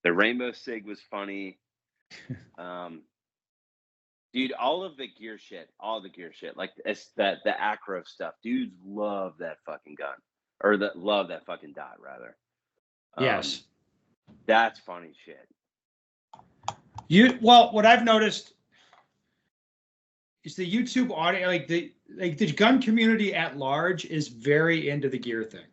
The Rainbow Sig was funny. Dude, all the gear shit, like the acro stuff. Dudes love that fucking gun, or love that fucking dot rather. Yes, that's funny shit. What I've noticed is the YouTube audience, like the gun community at large, is very into the gear thing.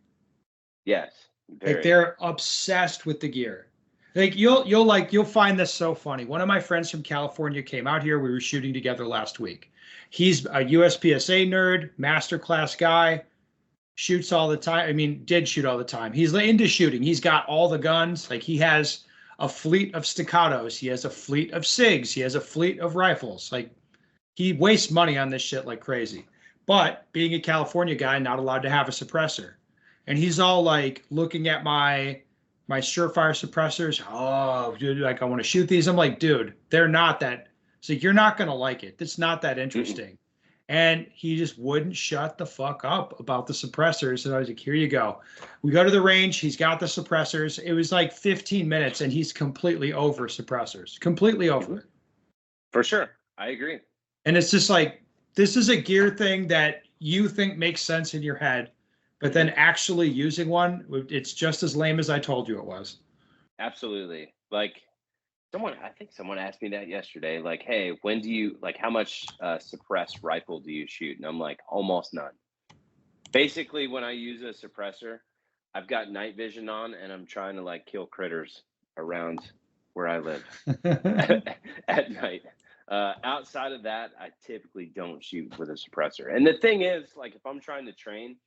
Yes, very. Like they're obsessed with the gear. Like you'll find this so funny. One of my friends from California came out here. We were shooting together last week. He's a USPSA nerd, masterclass guy, shoots all the time. I mean, did shoot all the time. He's into shooting. He's got all the guns. Like he has a fleet of staccatos. He has a fleet of SIGs. He has a fleet of rifles. Like he wastes money on this shit like crazy. But being a California guy, not allowed to have a suppressor. And he's all like looking at my Surefire suppressors. Oh, dude, like I want to shoot these. I'm like, dude, they're not that. So you're not going to like it. It's not that interesting. And he just wouldn't shut the fuck up about the suppressors. And I was like, here you go. We go to the range. He's got the suppressors. It was like 15 minutes and he's completely over suppressors. Completely over it. For sure. I agree. And it's just like, this is a gear thing that you think makes sense in your head. But then actually using one, it's just as lame as I told you it was. Absolutely. Like I think someone asked me that yesterday. Like, hey, when do you, like, how much suppressed rifle do you shoot? And I'm like, almost none. Basically, when I use a suppressor, I've got night vision on and I'm trying to like kill critters around where I live at night. Outside of that, I typically don't shoot with a suppressor. And the thing is, like, if I'm trying to train,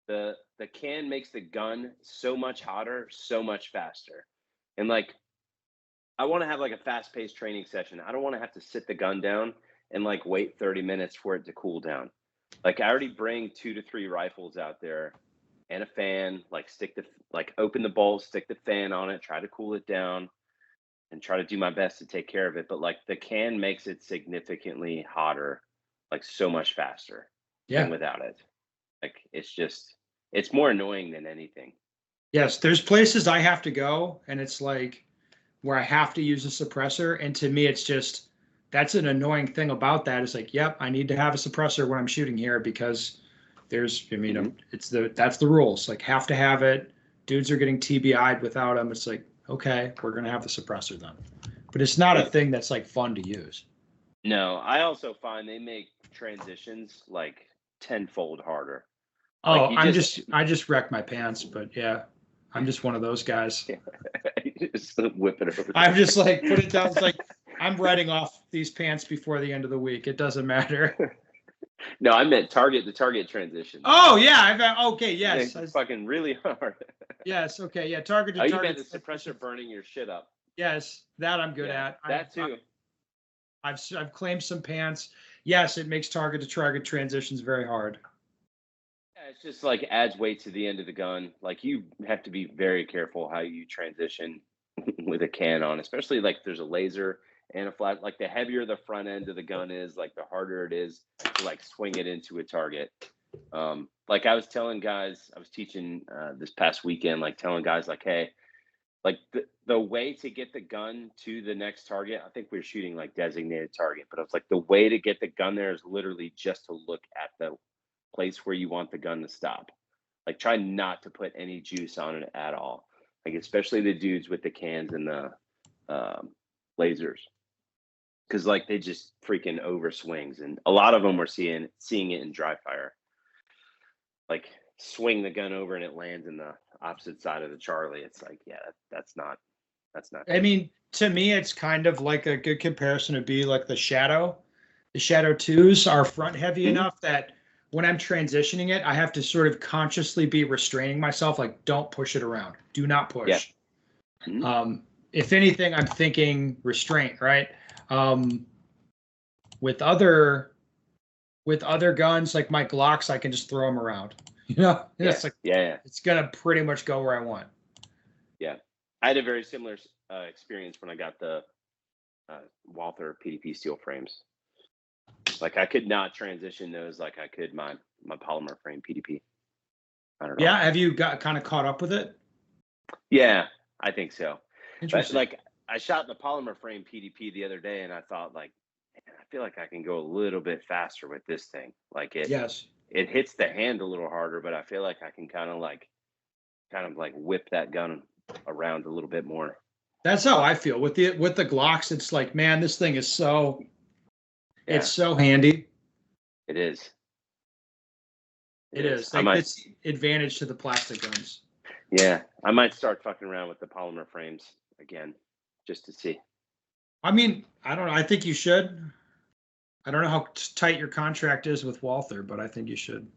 the can makes the gun so much hotter, so much faster. And like, I want to have like a fast-paced training session. I don't want to have to sit the gun down and like wait 30 minutes for it to cool down. Like I already bring 2 to 3 rifles out there and a fan, like open the bolt, stick the fan on it, try to cool it down and try to do my best to take care of it. But like the can makes it significantly hotter, like so much faster than without it. Like it's more annoying than anything. Yes, there's places I have to go and it's like where I have to use a suppressor. And to me, it's just, that's an annoying thing about that. It's like, yep, I need to have a suppressor when I'm shooting here because that's the rules. Like have to have it. Dudes are getting TBI'd without them. It's like, okay, we're going to have the suppressor then. But it's not a thing that's like fun to use. No, I also find they make transitions like tenfold harder. Oh, like I just wreck my pants, but yeah, I'm just one of those guys. Just whip it over. I'm just like, put it down. It's like, I'm writing off these pants before the end of the week. It doesn't matter. No, I meant the target transition. Oh, yeah. Okay, yes. It's fucking really hard. Yes, okay, yeah. Target to target. You meant the suppressor burning your shit up. Yes, that I'm good at. That too. I've claimed some pants. Yes, it makes target to target transitions very hard. Yeah, it's just like adds weight to the end of the gun. Like you have to be very careful how you transition with a can on, especially like there's a laser and a flash. Like the heavier the front end of the gun is, like the harder it is to like swing it into a target. Like I was telling guys, I was teaching this past weekend, like telling guys like, hey, like the way to get the gun to the next target, I think we were shooting like designated target, but I was like, the way to get the gun there is literally just to look at the place where you want the gun to stop. Like try not to put any juice on it at all. Like especially the dudes with the cans and the lasers, because like they just freaking over swings, and a lot of them were seeing it in dry fire. Like swing the gun over and it lands in the opposite side of the Charlie. It's like, yeah, that's not good. I mean, to me, it's kind of like a good comparison to be like the Shadow. The Shadow 2s are front heavy enough that when I'm transitioning it, I have to sort of consciously be restraining myself. Like, don't push it around. Do not push. Yeah. If anything, I'm thinking restraint, right? With other guns, like my Glocks, I can just throw them around. You know, it's like, it's gonna pretty much go where I want. Yeah, I had a very similar experience when I got the Walther PDP steel frames. Like I could not transition those like I could my polymer frame PDP. I don't know. Yeah, have you got kind of caught up with it? Yeah, I think so. But Interesting. like I shot the polymer frame PDP the other day, and I thought like, man, I feel like I can go a little bit faster with this thing. Like Yes. it hits the hand a little harder, but I feel like I can kind of like whip that gun around a little bit more. That's how I feel with the Glocks. It's like, man, this thing is so it's so handy. It is. It is. Like it's advantage to the plastic guns. Yeah, I might start fucking around with the polymer frames again, just to see. I mean, I don't know. I think you should. I don't know how tight your contract is with Walther, but I think you should.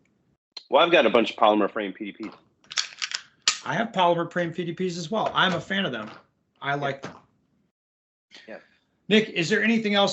Well, I've got a bunch of polymer frame PDPs. I have polymer frame PDPs as well. I'm a fan of them. I like them. Yeah. Nick, is there anything else